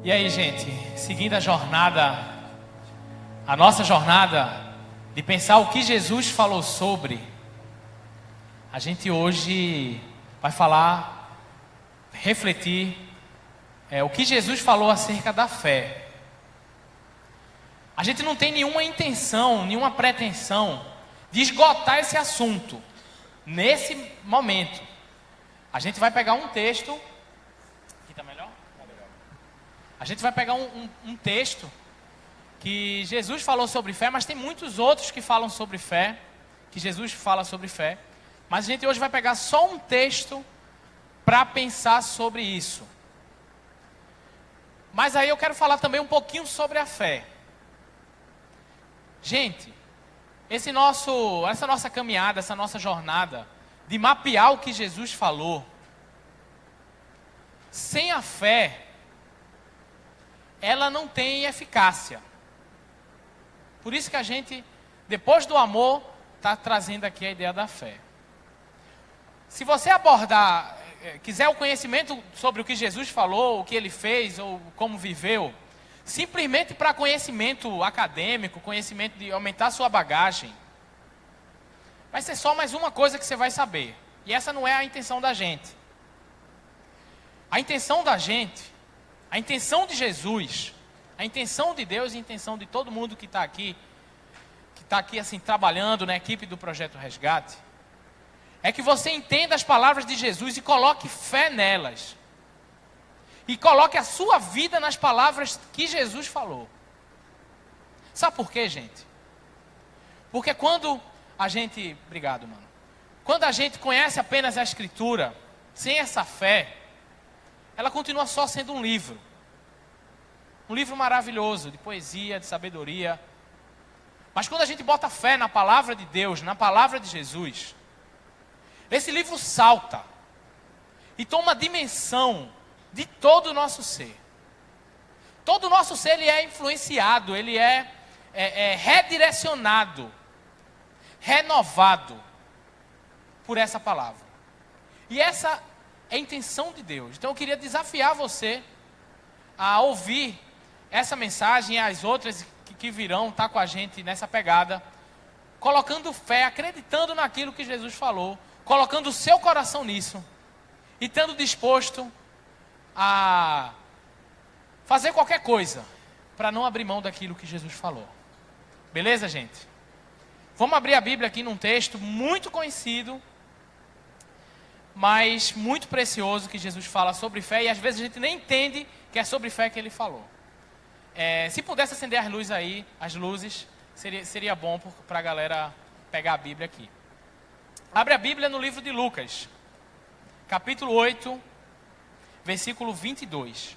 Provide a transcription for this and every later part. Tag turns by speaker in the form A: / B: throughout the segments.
A: E aí, gente, seguindo a nossa jornada de pensar o que Jesus falou sobre, a gente hoje vai refletir o que Jesus falou acerca da fé. A gente não tem nenhuma intenção, nenhuma pretensão de esgotar esse assunto nesse momento. A gente vai pegar um texto. Aqui está melhor? Tá melhor. A gente vai pegar um texto que Jesus falou sobre fé, mas tem muitos outros que falam sobre fé, que Jesus fala sobre fé. Mas a gente hoje vai pegar só um texto para pensar sobre isso. Mas aí eu quero falar também um pouquinho sobre a fé. Gente, essa nossa caminhada, essa nossa jornada de mapear o que Jesus falou, sem a fé, ela não tem eficácia. Por isso que a gente, depois do amor, está trazendo aqui a ideia da fé. Se você quiser o conhecimento sobre o que Jesus falou, o que ele fez ou como viveu, simplesmente para conhecimento acadêmico, conhecimento de aumentar sua bagagem, vai ser só mais uma coisa que você vai saber. E essa não é a intenção da gente. A intenção da gente, a intenção de Jesus, a intenção de Deus e a intenção de todo mundo que está aqui assim trabalhando na equipe do Projeto Resgate, é que você entenda as palavras de Jesus e coloque fé nelas. E coloque a sua vida nas palavras que Jesus falou. Sabe por quê, gente? Porque quando a gente... Obrigado, mano. Quando a gente conhece apenas a Escritura, sem essa fé, ela continua só sendo um livro. Um livro maravilhoso, de poesia, de sabedoria. Mas quando a gente bota fé na palavra de Deus, na palavra de Jesus, esse livro salta e toma uma dimensão de todo o nosso ser. Todo o nosso ser ele é influenciado, ele é redirecionado, renovado por essa palavra. E essa é a intenção de Deus. Então eu queria desafiar você a ouvir essa mensagem e as outras que virão estar com a gente nessa pegada, colocando fé, acreditando naquilo que Jesus falou, colocando o seu coração nisso e estando disposto a fazer qualquer coisa para não abrir mão daquilo que Jesus falou. Beleza, gente? Vamos abrir a Bíblia aqui num texto muito conhecido, mas muito precioso, que Jesus fala sobre fé, e às vezes a gente nem entende que é sobre fé que ele falou. Se pudesse acender as luzes aí, as luzes, seria bom para a galera pegar a Bíblia aqui. Abre a Bíblia no livro de Lucas, capítulo 8, versículo 22.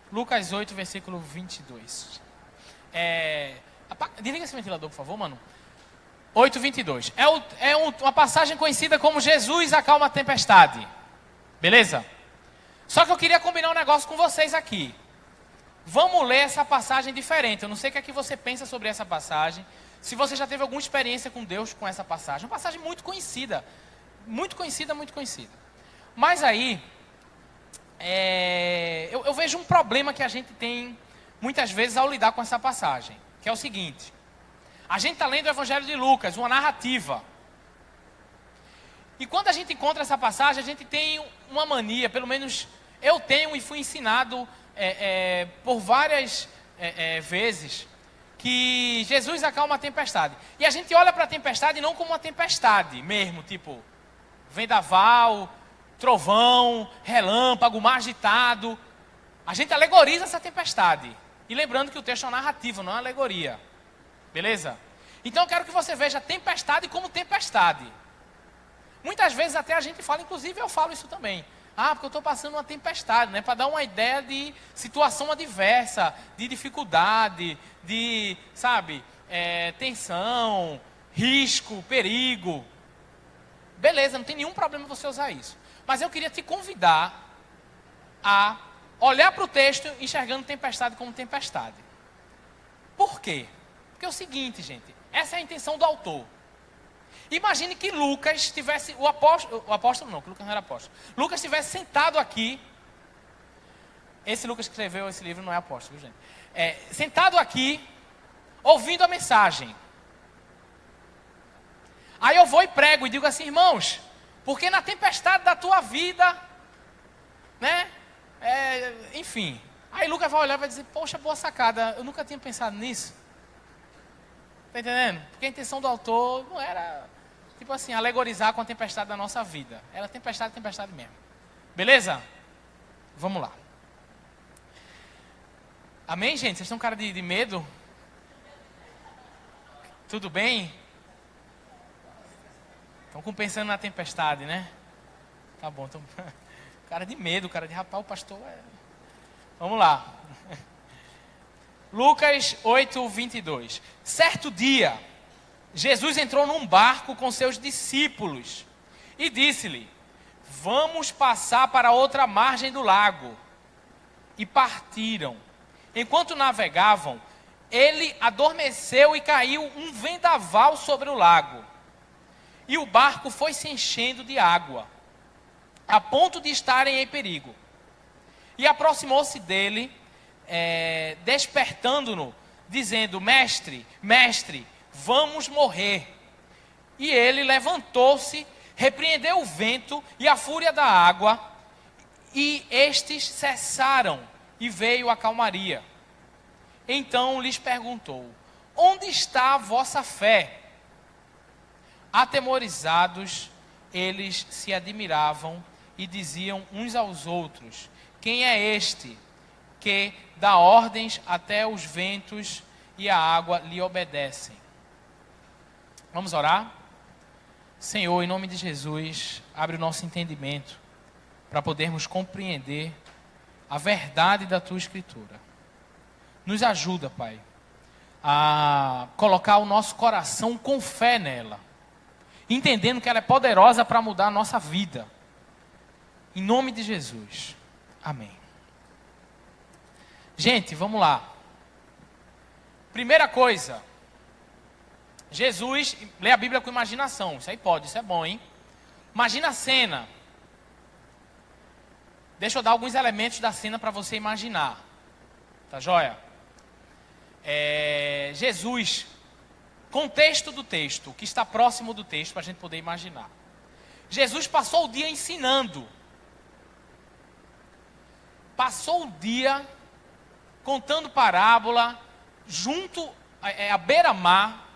A: Lucas 8, versículo 22. Desliga esse ventilador, por favor, mano. 8, 22. Uma passagem conhecida como Jesus acalma a tempestade. Beleza? Só que eu queria combinar um negócio com vocês aqui. Vamos ler essa passagem diferente. Eu não sei o que é que você pensa sobre essa passagem. Se você já teve alguma experiência com Deus com essa passagem. Uma passagem muito conhecida. Muito conhecida, muito conhecida. Mas aí, eu vejo um problema que a gente tem muitas vezes ao lidar com essa passagem. Que é o seguinte. A gente está lendo o Evangelho de Lucas, uma narrativa. E quando a gente encontra essa passagem, a gente tem uma mania, pelo menos eu tenho e fui ensinado por várias vezes, que Jesus acalma a tempestade. E a gente olha para a tempestade não como uma tempestade mesmo, tipo vendaval, trovão, relâmpago, mar agitado. A gente alegoriza essa tempestade. E lembrando que o texto é uma narrativa, não é uma alegoria. Beleza? Então eu quero que você veja a tempestade como tempestade. Muitas vezes até a gente fala, inclusive eu falo isso também. Porque eu estou passando uma tempestade, né? Para dar uma ideia de situação adversa, de dificuldade, de, tensão, risco, perigo. Beleza, não tem nenhum problema você usar isso. Mas eu queria te convidar olhar para o texto enxergando tempestade como tempestade. Por quê? Porque é o seguinte, gente, essa é a intenção do autor. Imagine que Lucas tivesse, o apóstolo não, que Lucas não era apóstolo. Lucas tivesse sentado aqui, esse Lucas que escreveu esse livro não é apóstolo, viu, gente? Sentado aqui, ouvindo a mensagem. Aí eu vou e prego e digo assim, irmãos, porque na tempestade da tua vida, né, enfim. Aí Lucas vai olhar e vai dizer, poxa, boa sacada, eu nunca tinha pensado nisso. Está entendendo? Porque a intenção do autor não era, tipo assim, alegorizar com a tempestade da nossa vida. Era tempestade mesmo. Beleza? Vamos lá. Amém, gente? Vocês estão com cara de medo? Tudo bem? Estão pensando na tempestade, né? Tá bom. Cara de medo, cara de rapaz, o pastor Vamos lá. Lucas 8, 22. Certo dia, Jesus entrou num barco com seus discípulos e disse-lhe, vamos passar para outra margem do lago. E partiram. Enquanto navegavam, ele adormeceu e caiu um vendaval sobre o lago. E o barco foi se enchendo de água, a ponto de estarem em perigo. E aproximou-se dele, despertando-no, dizendo, mestre, vamos morrer. E ele levantou-se, repreendeu o vento e a fúria da água, e estes cessaram, e veio a calmaria. Então lhes perguntou, onde está a vossa fé? Atemorizados, eles se admiravam e diziam uns aos outros, quem é este que dá ordens até os ventos e a água lhe obedecem? Vamos orar? Senhor, em nome de Jesus, abre o nosso entendimento para podermos compreender a verdade da Tua Escritura. Nos ajuda, Pai, a colocar o nosso coração com fé nela, entendendo que ela é poderosa para mudar a nossa vida. Em nome de Jesus. Amém. Gente, vamos lá. Primeira coisa. Jesus, lê a Bíblia com imaginação. Isso aí pode, isso é bom, hein? Imagina a cena. Deixa eu dar alguns elementos da cena para você imaginar. Tá joia? Jesus, contexto do texto, o que está próximo do texto, para a gente poder imaginar. Jesus passou o dia ensinando. Passou o dia contando parábola, junto à beira-mar,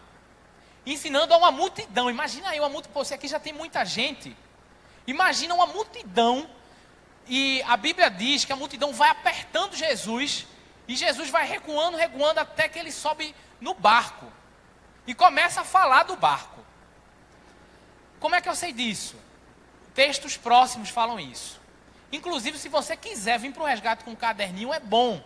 A: ensinando a uma multidão. Imagina aí uma multidão, se aqui já tem muita gente. Imagina uma multidão, e a Bíblia diz que a multidão vai apertando Jesus, e Jesus vai recuando, até que ele sobe no barco, e começa a falar do barco. Como é que eu sei disso? Textos próximos falam isso. Inclusive, se você quiser vir para o resgate com um caderninho, é bom,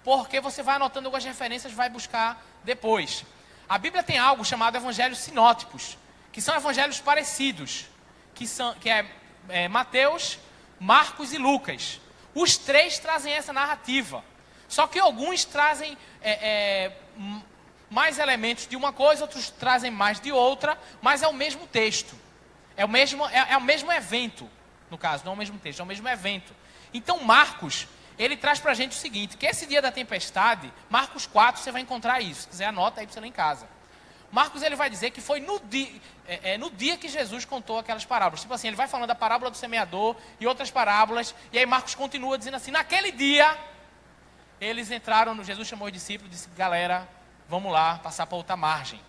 A: porque você vai anotando algumas referências, vai buscar depois. A Bíblia tem algo chamado evangelhos sinóticos, que são evangelhos parecidos, que é Mateus, Marcos e Lucas. Os três trazem essa narrativa, só que alguns trazem mais elementos de uma coisa, outros trazem mais de outra, mas é o mesmo texto, é o mesmo evento, no caso, não é o mesmo texto, é o mesmo evento. Então Marcos, ele traz para a gente o seguinte, que esse dia da tempestade, Marcos 4, você vai encontrar isso, se quiser anota aí para você ler em casa. Marcos, ele vai dizer que foi no dia que Jesus contou aquelas parábolas. Tipo assim, ele vai falando da parábola do semeador e outras parábolas, e aí Marcos continua dizendo assim, naquele dia, eles entraram, Jesus chamou os discípulos e disse, galera, vamos lá, passar para outra margem.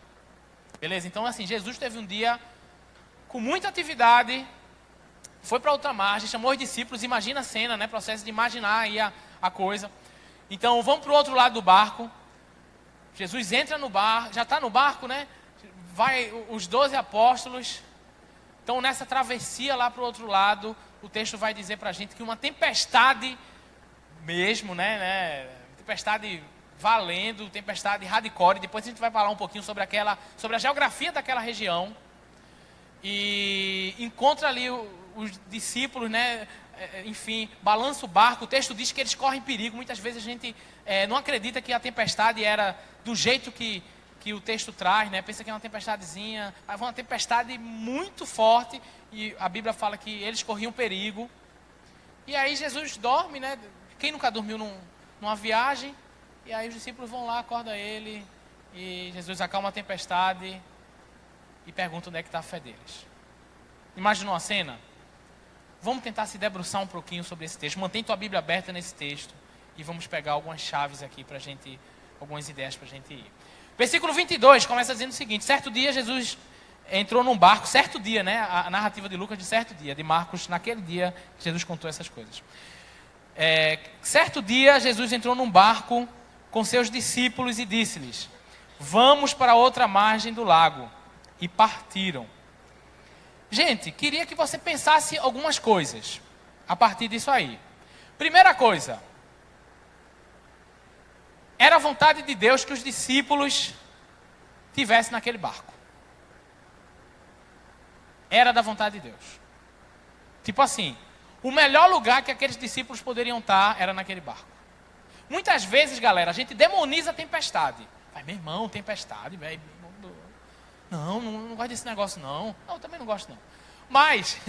A: Beleza? Então assim, Jesus teve um dia com muita atividade, foi para outra margem, chamou os discípulos, imagina a cena, né? Processo de imaginar aí a coisa. Então, vamos para o outro lado do barco. Jesus entra no barco, já está no barco, né? Vai os 12 apóstolos. Então, nessa travessia lá para o outro lado, o texto vai dizer para a gente que uma tempestade mesmo, né? Tempestade valendo, tempestade hardcore. Depois a gente vai falar um pouquinho sobre a geografia daquela região. E encontra ali os discípulos, né? Enfim, balança o barco. O texto diz que eles correm perigo. Muitas vezes a gente não acredita que a tempestade era do jeito que que o texto traz, né? Pensa que é uma tempestadezinha, mas foi uma tempestade muito forte, e a Bíblia fala que eles corriam perigo. E aí Jesus dorme, né? Quem nunca dormiu numa viagem? E aí os discípulos vão lá, acordam ele, e Jesus acalma a tempestade e pergunta onde é que está a fé deles. Imaginou a cena? Vamos tentar se debruçar um pouquinho sobre esse texto. Mantém tua Bíblia aberta nesse texto e vamos pegar algumas chaves aqui para a gente, algumas ideias para a gente ir. Versículo 22 começa dizendo o seguinte: certo dia Jesus entrou num barco, certo dia, né? A narrativa de Lucas de certo dia, de Marcos, naquele dia Jesus contou essas coisas. Certo dia Jesus entrou num barco com seus discípulos e disse-lhes: vamos para a outra margem do lago. E partiram. Gente, queria que você pensasse algumas coisas a partir disso aí. Primeira coisa, era a vontade de Deus que os discípulos tivessem naquele barco. Era da vontade de Deus. Tipo assim, o melhor lugar que aqueles discípulos poderiam estar era naquele barco. Muitas vezes, galera, a gente demoniza a tempestade. Vai, meu irmão, tempestade, velho. Não gosto desse negócio, não. Não, eu também não gosto, não. Mas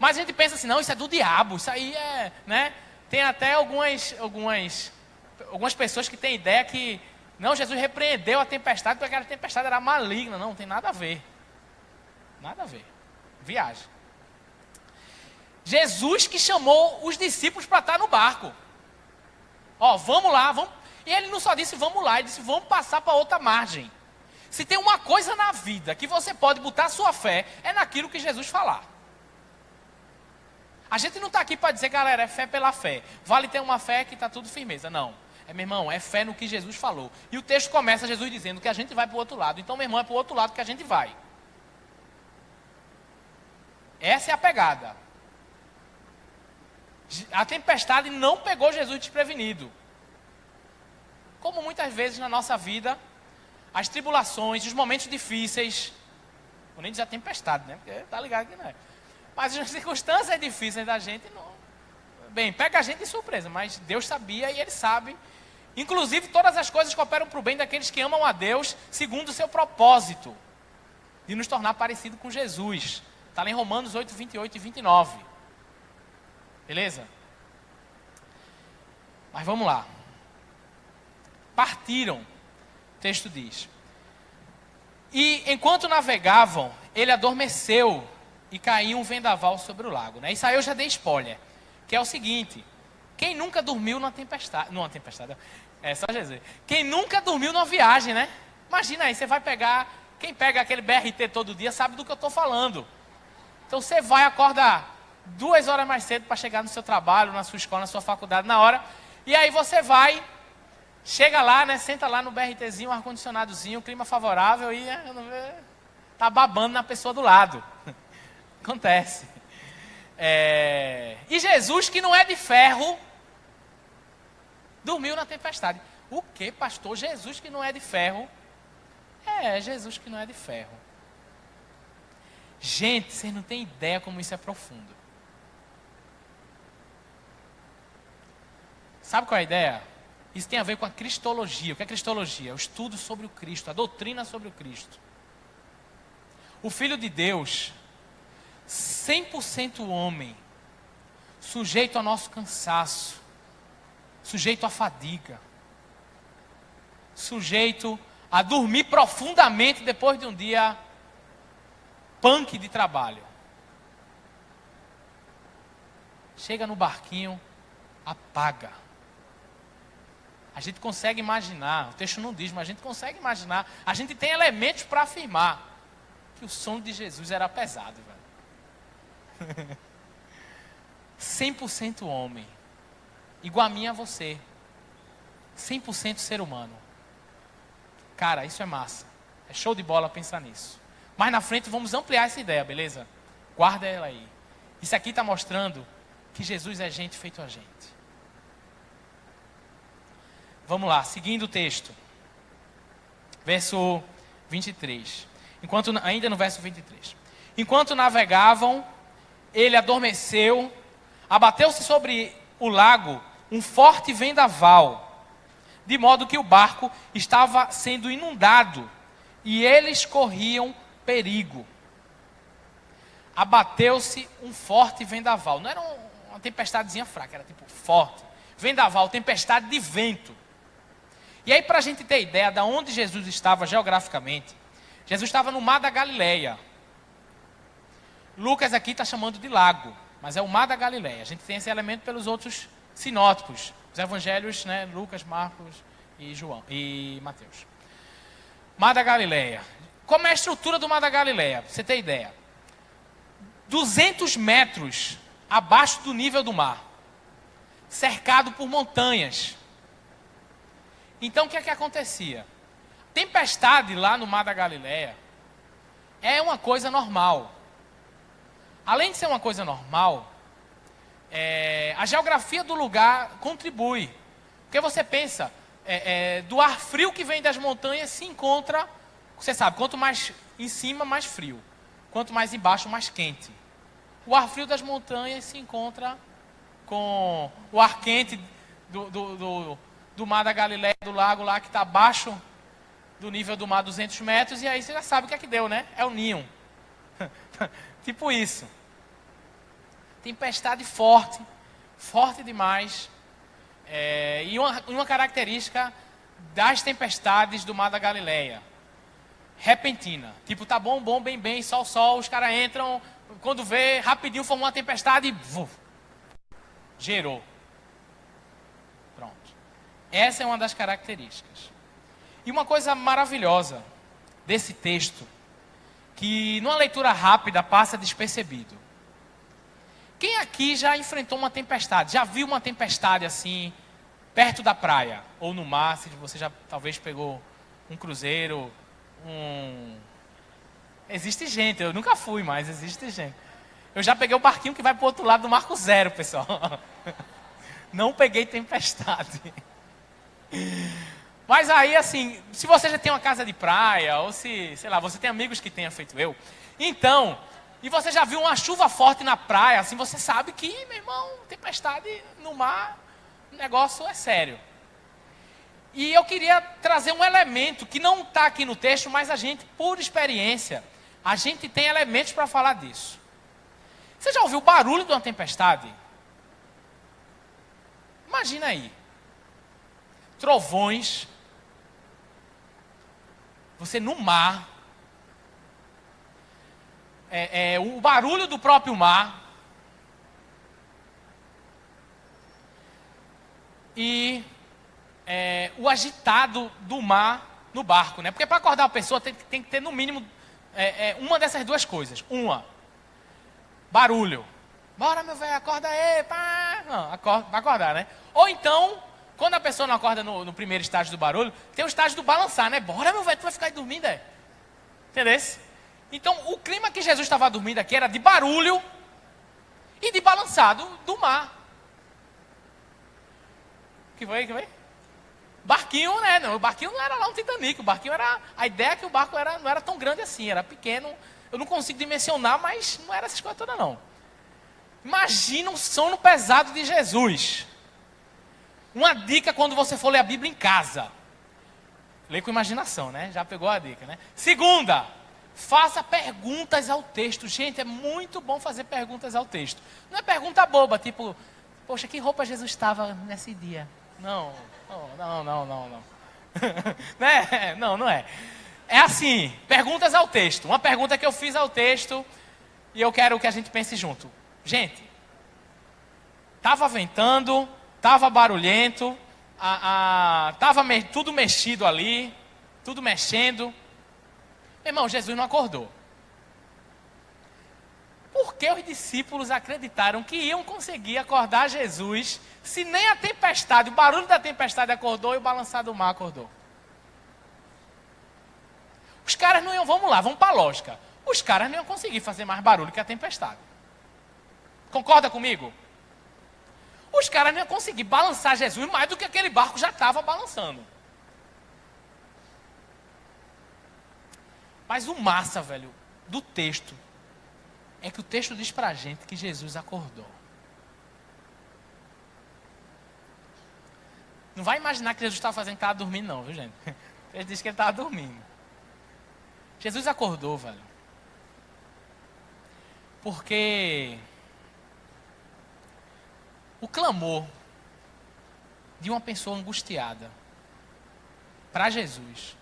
A: a gente pensa assim, não, isso é do diabo, isso aí é, né? Tem até algumas pessoas que têm ideia que, não, Jesus repreendeu a tempestade porque aquela tempestade era maligna. Não tem nada a ver. Nada a ver. Viagem. Jesus que chamou os discípulos para estar no barco. Ó, vamos lá, vamos. E ele não só disse vamos lá, ele disse vamos passar para outra margem. Se tem uma coisa na vida que você pode botar sua fé, é naquilo que Jesus falar. A gente não está aqui para dizer, galera, é fé pela fé. Vale ter uma fé que está tudo firmeza. Não. Meu irmão, é fé no que Jesus falou. E o texto começa Jesus dizendo que a gente vai para o outro lado. Então, meu irmão, é para o outro lado que a gente vai. Essa é a pegada. A tempestade não pegou Jesus desprevenido. Como muitas vezes na nossa vida, as tribulações, os momentos difíceis, vou nem dizer a tempestade, né? Porque tá ligado que não é. Mas as circunstâncias difíceis da gente, não. Bem, pega a gente de surpresa, mas Deus sabia e Ele sabe. Inclusive, todas as coisas cooperam para o bem daqueles que amam a Deus, segundo o seu propósito, de nos tornar parecido com Jesus. Está lá em Romanos 8, 28 e 29. Beleza? Mas vamos lá. Partiram, o texto diz. E enquanto navegavam, ele adormeceu e caiu um vendaval sobre o lago. Né? Isso aí eu já dei spoiler. Que é o seguinte: quem nunca dormiu numa tempestade? Numa tempestade, é só Jesus. Quem nunca dormiu numa viagem, né? Imagina aí, você vai pegar. Quem pega aquele BRT todo dia sabe do que eu estou falando. Então você vai acordar 2 horas mais cedo para chegar no seu trabalho, na sua escola, na sua faculdade, na hora. E aí você vai, chega lá, né? Senta lá no BRTzinho, ar-condicionadozinho, clima favorável e tá babando na pessoa do lado. Acontece. E Jesus, que não é de ferro, dormiu na tempestade. O que, pastor? Jesus que não é de ferro? Jesus que não é de ferro. Gente, vocês não têm ideia como isso é profundo. Sabe qual é a ideia? Isso tem a ver com a cristologia. O que é cristologia? O estudo sobre o Cristo, a doutrina sobre o Cristo. O Filho de Deus, 100% homem, sujeito ao nosso cansaço, sujeito à fadiga, sujeito a dormir profundamente depois de um dia punk de trabalho. Chega no barquinho, apaga. A gente consegue imaginar, o texto não diz, mas a gente consegue imaginar, a gente tem elementos para afirmar que o sono de Jesus era pesado, velho. 100% homem, igual a mim e a você, 100% ser humano. Cara, isso é massa, é show de bola pensar nisso. Mas na frente vamos ampliar essa ideia, beleza? Guarda ela aí. Isso aqui está mostrando que Jesus é gente feito a gente. Vamos lá, seguindo o texto. Verso 23. Ainda no verso 23. Enquanto navegavam, ele adormeceu, abateu-se sobre o lago um forte vendaval. de modo que o barco estava sendo inundado e eles corriam perigo. Abateu-se um forte vendaval. Não era uma tempestadezinha fraca, era tipo forte. Vendaval, tempestade de vento. E aí, para a gente ter ideia de onde Jesus estava geograficamente, Jesus estava no Mar da Galileia. Lucas aqui está chamando de lago, mas é o Mar da Galileia. A gente tem esse elemento pelos outros sinóticos, os evangelhos, né, Lucas, Marcos e João e Mateus. Mar da Galileia. Como é a estrutura do Mar da Galileia? Pra você ter ideia. 200 metros abaixo do nível do mar, cercado por montanhas. Então, o que é que acontecia? Tempestade lá no Mar da Galileia é uma coisa normal. Além de ser uma coisa normal, a geografia do lugar contribui. Porque você pensa, do ar frio que vem das montanhas se encontra, você sabe, quanto mais em cima, mais frio. Quanto mais embaixo, mais quente. O ar frio das montanhas se encontra com o ar quente do Mar da Galileia, do lago lá, que está abaixo do nível do mar, 200 metros, e aí você já sabe o que é que deu, né? É o ninho. Tipo isso. Tempestade forte, forte demais. E uma característica das tempestades do Mar da Galileia. Repentina. Tipo, tá bom, bem, sol, os caras entram, quando vê, rapidinho formou uma tempestade e gerou. Pronto. Essa é uma das características. E uma coisa maravilhosa desse texto, que numa leitura rápida passa despercebido. Quem aqui já enfrentou uma tempestade? Já viu uma tempestade assim, perto da praia? Ou no mar, se você já talvez pegou um cruzeiro, Existe gente, eu nunca fui, mas existe gente. Eu já peguei o barquinho que vai para o outro lado do Marco Zero, pessoal. Não peguei tempestade. Mas aí, assim, se você já tem uma casa de praia, ou se, sei lá, você tem amigos que tenham feito eu, então, e você já viu uma chuva forte na praia, assim, você sabe que, meu irmão, tempestade no mar, o negócio é sério. E eu queria trazer um elemento que não está aqui no texto, mas a gente, por experiência, a gente tem elementos para falar disso. Você já ouviu o barulho de uma tempestade? Imagina aí. Trovões. Você no mar. O barulho do próprio mar. E o agitado do mar no barco, né? Porque para acordar a pessoa tem que ter no mínimo uma dessas duas coisas. Uma, barulho. Bora, meu velho, acorda aí, pá. Não, vai acordar, né? Ou então, quando a pessoa não acorda no primeiro estágio do barulho, tem o estágio do balançar, né? Bora, meu velho, tu vai ficar aí dormindo, Entendeu? Então, o clima que Jesus estava dormindo aqui era de barulho e de balançado do mar. Que foi? Barquinho, né? Não, o barquinho não era lá um Titanic. O barquinho era... A ideia é que o barco não era tão grande assim. Era pequeno. Eu não consigo dimensionar, mas não era essas coisas todas, não. Imagina o sono pesado de Jesus. Uma dica quando você for ler a Bíblia em casa. Lê com imaginação, né? Já pegou a dica, né? Segunda, faça perguntas ao texto. Gente, é muito bom fazer perguntas ao texto. Não é pergunta boba, tipo... Poxa, que roupa Jesus estava nesse dia? Não. Né? Não é. É assim, perguntas ao texto. Uma pergunta que eu fiz ao texto e eu quero que a gente pense junto. Gente, estava ventando, estava barulhento, estava tudo mexido ali, tudo mexendo. Meu irmão, Jesus não acordou. Por que os discípulos acreditaram que iam conseguir acordar Jesus se nem a tempestade, o barulho da tempestade acordou e o balançar do mar acordou? Os caras não iam, vamos para a lógica. Os caras não iam conseguir fazer mais barulho que a tempestade. Concorda comigo? Os caras não iam conseguir balançar Jesus mais do que aquele barco já estava balançando. Mas o massa, velho, do texto, é que o texto diz pra gente que Jesus acordou. Não vai imaginar que Jesus estava fazendo que estava dormindo, não, viu, gente? Ele disse que ele estava dormindo. Jesus acordou, velho. Porque o clamor de uma pessoa angustiada para Jesus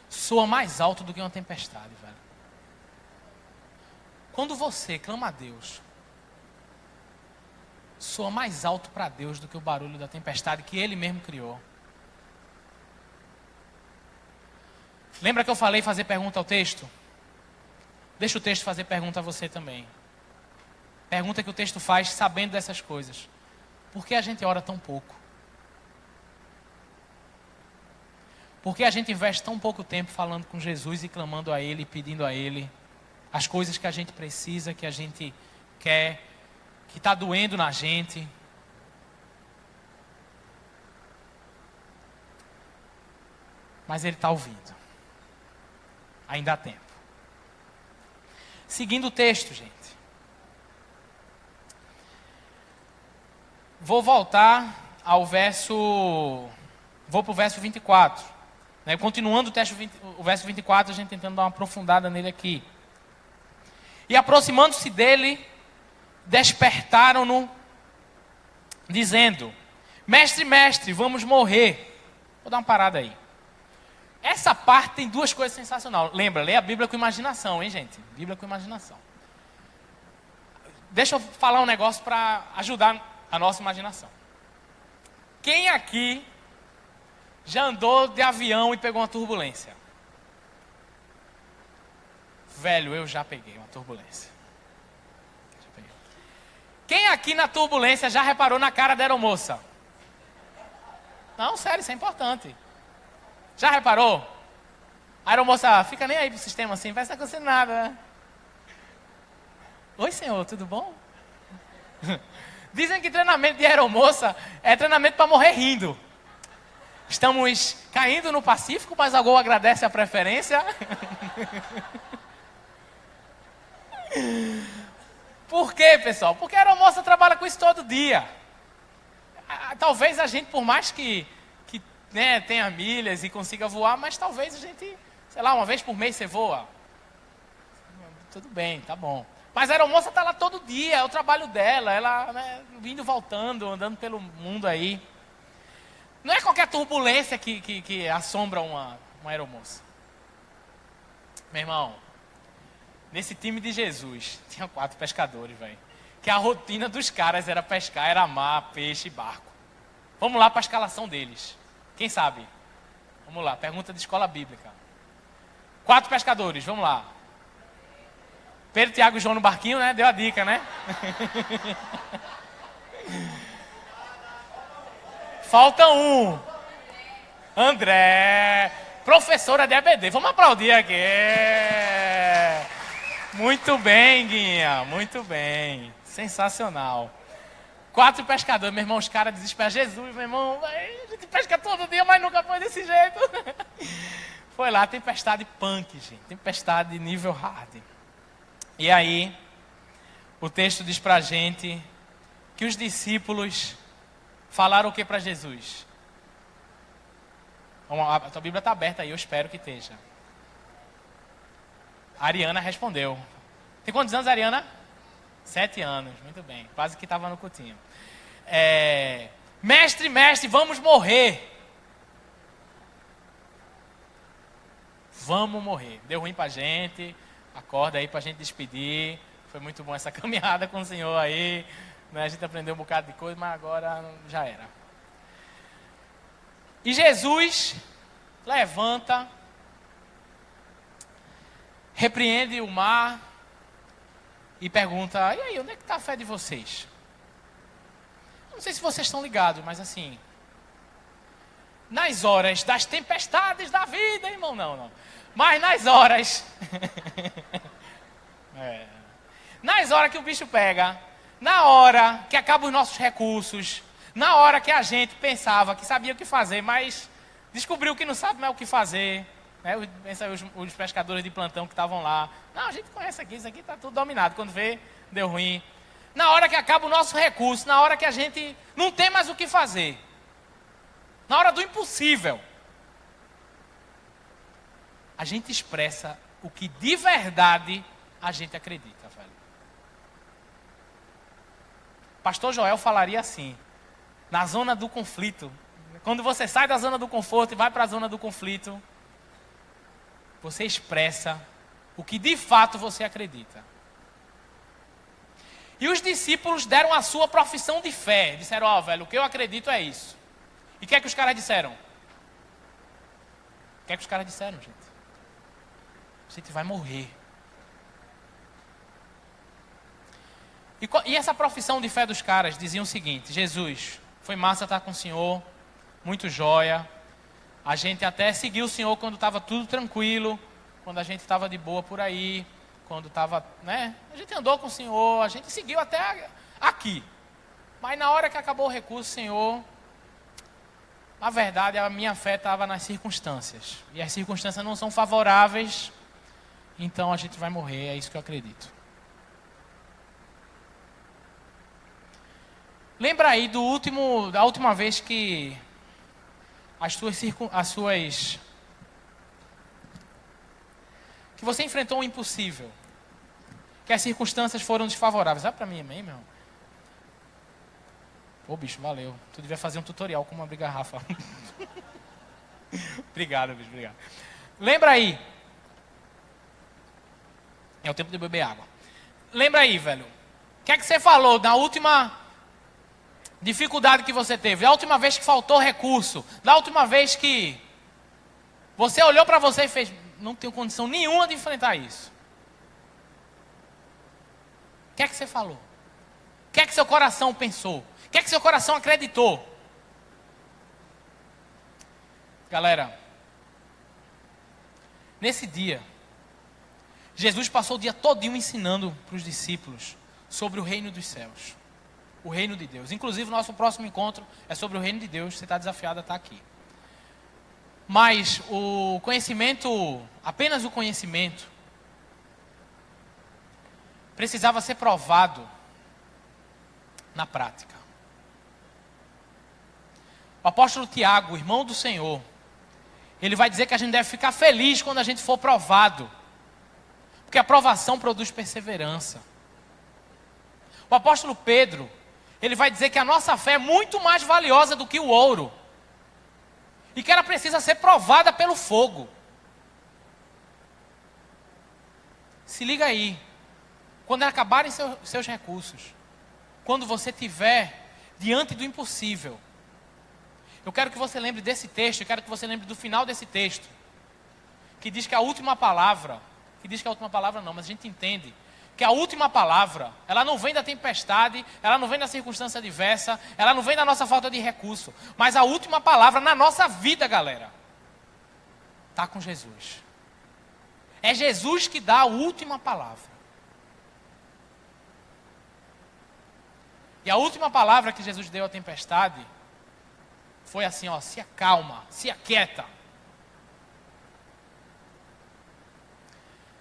A: soa mais alto do que uma tempestade, velho. Quando você clama a Deus, soa mais alto para Deus do que o barulho da tempestade que Ele mesmo criou. Lembra que eu falei fazer pergunta ao texto? Deixa o texto fazer pergunta a você também. Pergunta que o texto faz sabendo dessas coisas. Por que a gente ora tão pouco? Por que a gente investe tão pouco tempo falando com Jesus e clamando a Ele, pedindo a Ele as coisas que a gente precisa, que a gente quer, que está doendo na gente? Mas Ele está ouvindo. Ainda há tempo. Seguindo o texto, gente. Vou voltar ao verso... Vou para o verso 24. Né? Continuando o verso 24, a gente tentando dar uma aprofundada nele aqui. E aproximando-se dele, despertaram-no, dizendo: Mestre, mestre, vamos morrer. Vou dar uma parada aí. Essa parte tem duas coisas sensacionais. Lembra, lê a Bíblia com imaginação, hein, gente? Bíblia com imaginação. Deixa eu falar um negócio para ajudar a nossa imaginação. Quem aqui já andou de avião e pegou uma turbulência? Velho, eu já peguei uma turbulência. Quem aqui na turbulência já reparou na cara da aeromoça? Não, sério, isso é importante. Já reparou? A aeromoça fica nem aí pro sistema assim, vai estar acontecendo nada, né? Oi, senhor, tudo bom? Dizem que treinamento de aeromoça é treinamento para morrer rindo. Estamos caindo no Pacífico, mas a Gol agradece a preferência. Por quê, pessoal? Porque a aeromoça trabalha com isso todo dia. Talvez a gente, por mais que né, tenha milhas e consiga voar, mas talvez a gente, sei lá, uma vez por mês você voa. Tudo bem, tá bom. Mas a aeromoça está lá todo dia, é o trabalho dela, ela né, indo e voltando, andando pelo mundo aí. Não é qualquer turbulência que assombra uma aeromoça. Meu irmão, nesse time de Jesus, tinha 4 pescadores, velho. Que a rotina dos caras era pescar, era mar, peixe e barco. Vamos lá para a escalação deles. Quem sabe? Vamos lá, pergunta de escola bíblica. 4 pescadores, vamos lá. Pedro, Tiago e João no barquinho, né? Deu a dica, né? Falta um. André. Professora de EBD. Vamos aplaudir aqui. Muito bem, Guinha. Muito bem. Sensacional. 4 pescadores. Meu irmão, os caras desesperam. Jesus, meu irmão. A gente pesca todo dia, mas nunca foi desse jeito. Foi lá, tempestade punk, gente. Tempestade nível hard. E aí, o texto diz pra gente que os discípulos falaram o que para Jesus? A tua Bíblia está aberta aí, eu espero que esteja. A Ariana respondeu. Tem quantos anos, Ariana? 7 anos, muito bem. Quase que estava no cultinho. Mestre, mestre, vamos morrer. Vamos morrer. Deu ruim pra gente. Acorda aí pra gente despedir. Foi muito bom essa caminhada com o Senhor aí. A gente aprendeu um bocado de coisa, mas agora já era. E Jesus levanta, repreende o mar e pergunta: e aí, onde é que está a fé de vocês? Não sei se vocês estão ligados, mas assim, nas horas das tempestades da vida, irmão, não. Mas nas horas, nas horas que o bicho pega, na hora que acabam os nossos recursos, na hora que a gente pensava que sabia o que fazer, mas descobriu que não sabe mais o que fazer, né? Pensa os pescadores de plantão que estavam lá. Não, a gente conhece aqui, isso aqui está tudo dominado. Quando vê, deu ruim. Na hora que acaba o nosso recurso, na hora que a gente não tem mais o que fazer, Na hora do impossível, a gente expressa o que de verdade a gente acredita, velho. Pastor Joel falaria assim, na zona do conflito, quando você sai da zona do conforto e vai para a zona do conflito, você expressa o que de fato você acredita. E os discípulos deram a sua profissão de fé. Disseram, ó, velho, o que eu acredito é isso. E o que é que os caras disseram? O que é que os caras disseram, gente? A gente vai morrer. E essa profissão de fé dos caras dizia o seguinte: Jesus, foi massa estar com o Senhor, muito joia. A gente até seguiu o Senhor quando estava tudo tranquilo, quando a gente estava de boa por aí, quando estava, né? A gente andou com o Senhor, a gente seguiu até aqui. Mas na hora que acabou o recurso, Senhor, na verdade a minha fé estava nas circunstâncias. E as circunstâncias não são favoráveis, então a gente vai morrer, é isso que eu acredito. Lembra aí da última vez que que você enfrentou um impossível, que as circunstâncias foram desfavoráveis. Sabe para mim, amém, meu? Pô, bicho, valeu. Tu devia fazer um tutorial como abrir garrafa. Obrigado, bicho, obrigado. Lembra aí. É o tempo de beber água. Lembra aí, velho. O que é que você falou na última dificuldade que você teve? Da última vez que faltou recurso? Da última vez que você olhou para você e fez, não tenho condição nenhuma de enfrentar isso. O que é que você falou? O que é que seu coração pensou? O que é que seu coração acreditou? Galera, nesse dia, Jesus passou o dia todinho ensinando para os discípulos sobre o reino dos céus. O reino de Deus. Inclusive, o nosso próximo encontro é sobre o reino de Deus. Você está desafiado a estar aqui. Mas o conhecimento, apenas o conhecimento, precisava ser provado na prática. O apóstolo Tiago, irmão do Senhor, ele vai dizer que a gente deve ficar feliz quando a gente for provado. Porque a provação produz perseverança. O apóstolo Pedro, ele vai dizer que a nossa fé é muito mais valiosa do que o ouro. E que ela precisa ser provada pelo fogo. Se liga aí. Quando acabarem seus recursos, quando você estiver diante do impossível, eu quero que você lembre desse texto, eu quero que você lembre do final desse texto, que diz que a última palavra, não, mas a gente entende, que a última palavra, ela não vem da tempestade, ela não vem da circunstância adversa, ela não vem da nossa falta de recurso, mas a última palavra na nossa vida, galera, está com Jesus. É Jesus que dá a última palavra. E a última palavra que Jesus deu à tempestade foi assim, ó, se acalma, se aquieta.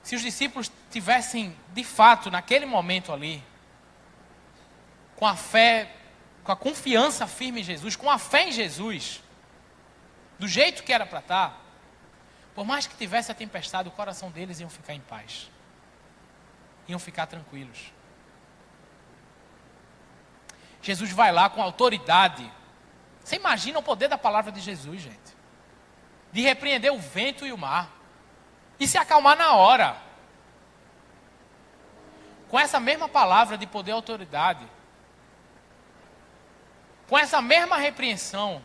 A: Se os discípulos tivessem, de fato, naquele momento ali, com a fé, com a confiança firme em Jesus, com a fé em Jesus, do jeito que era para estar, por mais que tivesse a tempestade, o coração deles iam ficar em paz. Iam ficar tranquilos. Jesus vai lá com autoridade. Você imagina o poder da palavra de Jesus, gente? De repreender o vento e o mar. E se acalmar na hora. Com essa mesma palavra de poder e autoridade, com essa mesma repreensão,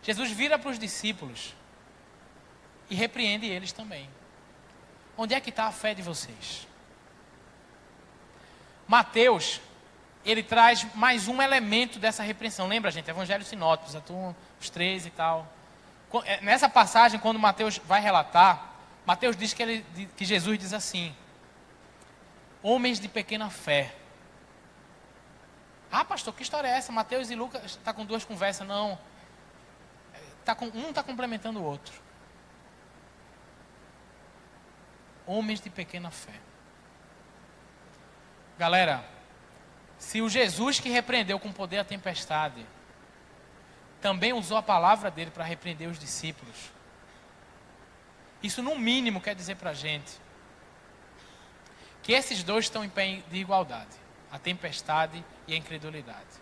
A: Jesus vira para os discípulos e repreende eles também. Onde é que está a fé de vocês? Mateus, ele traz mais um elemento dessa repreensão. Lembra, gente? Evangelho sinóticos, os 3 e tal. Nessa passagem, quando Mateus vai relatar, Mateus diz que Jesus diz assim: homens de pequena fé. Ah, pastor, que história é essa? Mateus e Lucas estão com duas conversas. Não. Um está complementando o outro. Homens de pequena fé. Galera, se o Jesus que repreendeu com poder a tempestade também usou a palavra dele para repreender os discípulos. Isso, no mínimo, quer dizer para a gente que esses dois estão em pé de igualdade, a tempestade e a incredulidade.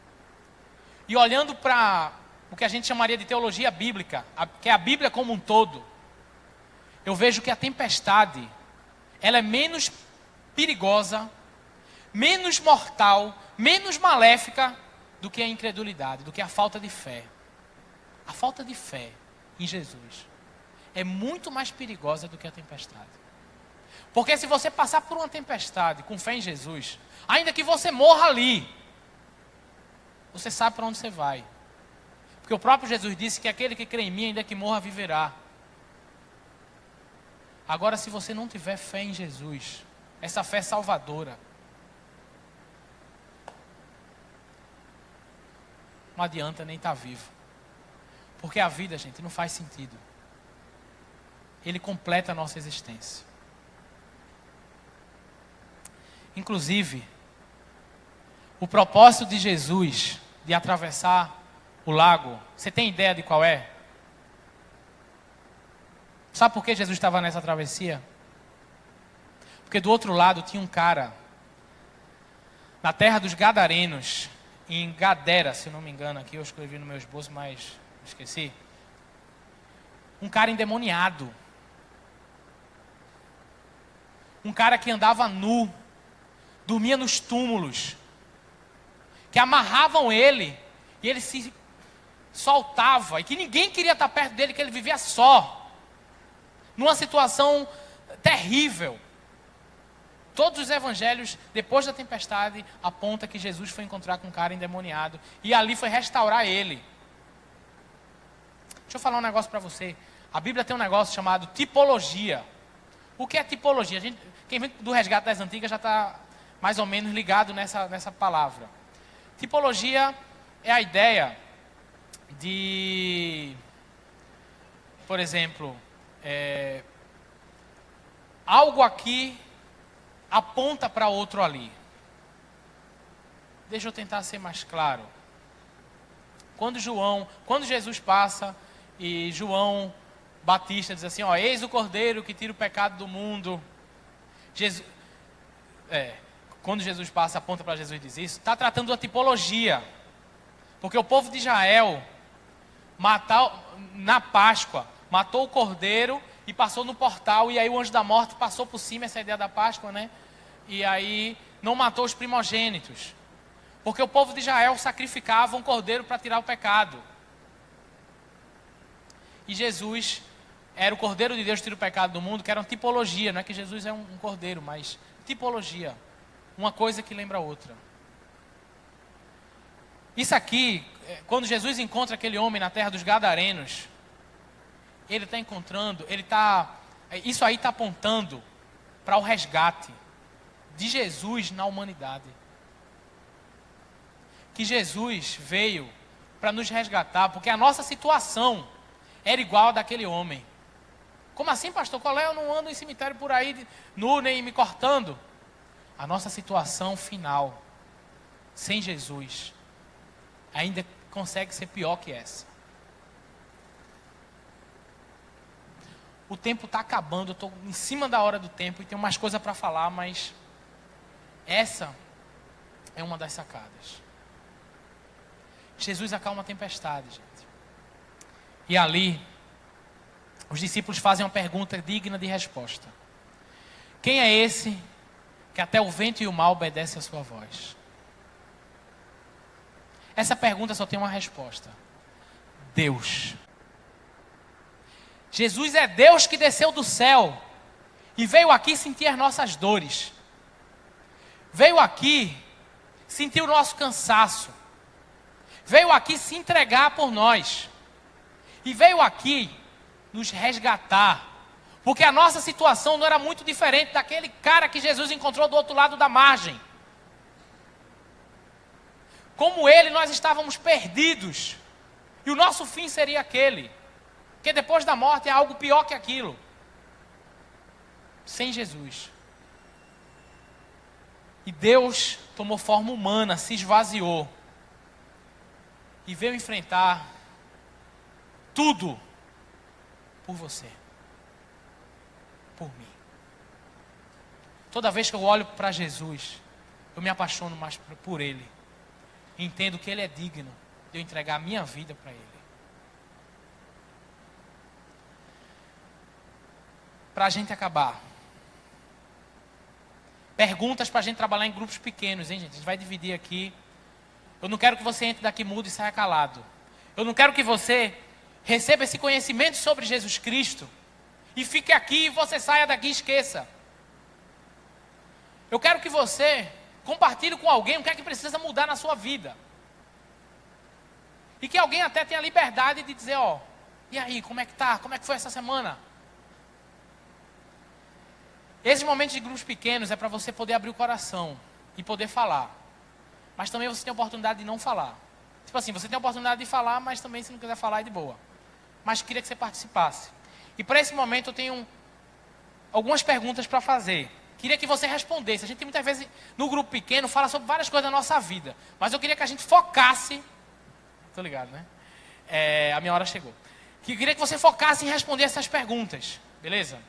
A: E olhando para o que a gente chamaria de teologia bíblica, que é a Bíblia como um todo, eu vejo que a tempestade, ela é menos perigosa, menos mortal, menos maléfica do que a incredulidade, do que a falta de fé. A falta de fé em Jesus é muito mais perigosa do que a tempestade. Porque se você passar por uma tempestade com fé em Jesus, ainda que você morra ali, você sabe para onde você vai. Porque o próprio Jesus disse que aquele que crê em mim, ainda que morra, viverá. Agora, se você não tiver fé em Jesus, essa fé salvadora, não adianta nem estar vivo. Porque a vida, gente, não faz sentido. Ele completa a nossa existência. Inclusive, o propósito de Jesus de atravessar o lago, você tem ideia de qual é? Sabe por que Jesus estava nessa travessia? Porque do outro lado tinha um cara, na terra dos Gadarenos, em Gadara, se não me engano, aqui eu escrevi no meu esboço, mas esqueci. Um cara endemoniado. Um cara que andava nu, dormia nos túmulos, que amarravam ele, e ele se soltava, e que ninguém queria estar perto dele, que ele vivia só, numa situação terrível. Todos os evangelhos, depois da tempestade, apontam que Jesus foi encontrar com um cara endemoniado, e ali foi restaurar ele. Deixa eu falar um negócio para você. A Bíblia tem um negócio chamado tipologia. O que é tipologia? Quem vem do resgate das antigas já está mais ou menos ligado nessa palavra. Tipologia é a ideia de, por exemplo, algo aqui aponta para outro ali. Deixa eu tentar ser mais claro. Quando Jesus passa e João Batista diz assim, eis o Cordeiro que tira o pecado do mundo. Quando Jesus passa, aponta para Jesus e diz isso, está tratando da tipologia. Porque o povo de Israel, na Páscoa, matou o Cordeiro e passou no portal, e aí o anjo da morte passou por cima, essa ideia da Páscoa, né? E aí não matou os primogênitos. Porque o povo de Israel sacrificava um cordeiro para tirar o pecado. E Jesus era o Cordeiro de Deus que tira o pecado do mundo, que era uma tipologia. Não é que Jesus é um cordeiro, mas tipologia. Uma coisa que lembra a outra. Isso aqui, quando Jesus encontra aquele homem na terra dos Gadarenos, ele está encontrando, isso aí está apontando para o resgate de Jesus na humanidade. Que Jesus veio para nos resgatar, porque a nossa situação era igual a daquele homem. Como assim, pastor? Qual é? Eu não ando em cemitério por aí, nu, nem me cortando. A nossa situação final, sem Jesus, ainda consegue ser pior que essa. O tempo está acabando, eu estou em cima da hora do tempo e tenho mais coisa para falar, mas essa é uma das sacadas. Jesus acalma a tempestade, gente. E ali, os discípulos fazem uma pergunta digna de resposta. Quem é esse que até o vento e o mar obedecem à sua voz? Essa pergunta só tem uma resposta. Deus. Jesus é Deus que desceu do céu e veio aqui sentir as nossas dores. Veio aqui sentir o nosso cansaço. Veio aqui se entregar por nós. E veio aqui nos resgatar. Porque a nossa situação não era muito diferente daquele cara que Jesus encontrou do outro lado da margem. Como ele, nós estávamos perdidos. E o nosso fim seria aquele. Porque depois da morte é algo pior que aquilo. Sem Jesus. E Deus tomou forma humana, se esvaziou. E veio enfrentar tudo por você, por mim. Toda vez que eu olho para Jesus, eu me apaixono mais por Ele. E entendo que Ele é digno de eu entregar a minha vida para Ele. Para a gente acabar. Perguntas para a gente trabalhar em grupos pequenos, hein, gente? A gente vai dividir aqui. Eu não quero que você entre daqui mudo e saia calado. Eu não quero que você receba esse conhecimento sobre Jesus Cristo e fique aqui e você saia daqui e esqueça. Eu quero que você compartilhe com alguém o que é que precisa mudar na sua vida. E que alguém até tenha liberdade de dizer, ó, e aí, como é que tá? Como é que foi essa semana? Esses momentos de grupos pequenos é para você poder abrir o coração e poder falar. Mas também você tem a oportunidade de não falar. Tipo assim, você tem a oportunidade de falar, mas também se não quiser falar é de boa. Mas queria que você participasse. E para esse momento eu tenho algumas perguntas para fazer. Queria que você respondesse. A gente muitas vezes, no grupo pequeno, fala sobre várias coisas da nossa vida. Mas eu queria que a gente focasse... Tô ligado, né? A minha hora chegou. Queria que você focasse em responder essas perguntas. Beleza?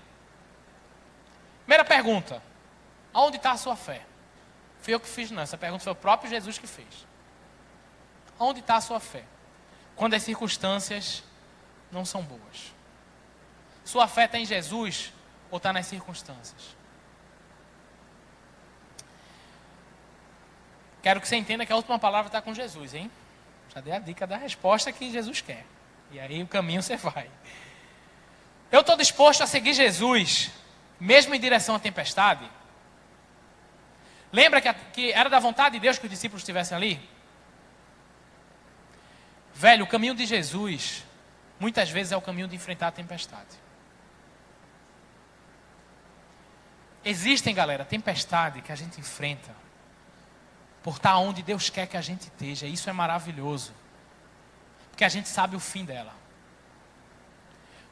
A: Primeira pergunta. Aonde está a sua fé? Fui eu que fiz, não. Essa pergunta foi o próprio Jesus que fez. Aonde está a sua fé? Quando as circunstâncias não são boas. Sua fé está em Jesus ou está nas circunstâncias? Quero que você entenda que a última palavra está com Jesus, hein? Já dei a dica da resposta que Jesus quer. E aí o caminho você vai. Eu estou disposto a seguir Jesus, mesmo em direção à tempestade? Lembra que era da vontade de Deus que os discípulos estivessem ali? Velho, o caminho de Jesus, muitas vezes é o caminho de enfrentar a tempestade. Existem, galera, tempestade que a gente enfrenta por estar onde Deus quer que a gente esteja. Isso é maravilhoso. Porque a gente sabe o fim dela.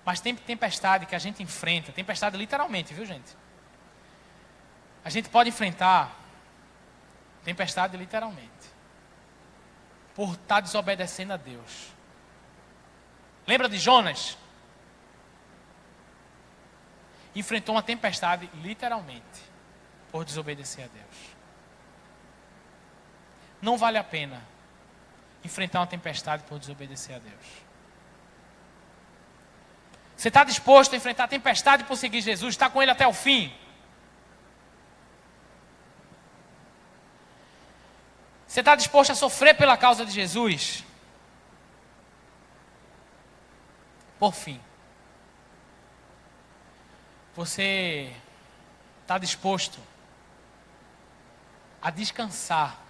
A: Mas tem tempestade que a gente enfrenta. Tempestade literalmente, viu, gente? A gente pode enfrentar tempestade literalmente. Por estar desobedecendo a Deus. Lembra de Jonas? Enfrentou uma tempestade literalmente. Por desobedecer a Deus. Não vale a pena enfrentar uma tempestade por desobedecer a Deus. Você está disposto a enfrentar a tempestade por seguir Jesus? Está com Ele até o fim? Você está disposto a sofrer pela causa de Jesus? Por fim, você está disposto a descansar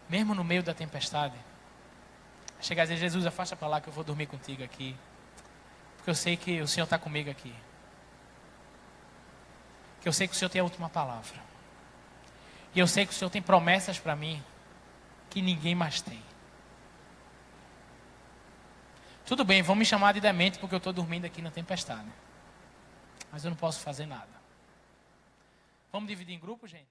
A: mesmo no meio da tempestade? Chegar a dizer, Jesus, afasta para lá que eu vou dormir contigo aqui. Porque eu sei que o Senhor está comigo aqui. Que eu sei que o Senhor tem a última palavra. E eu sei que o Senhor tem promessas para mim que ninguém mais tem. Tudo bem, vão me chamar de demente porque eu estou dormindo aqui na tempestade. Mas eu não posso fazer nada. Vamos dividir em grupo, gente?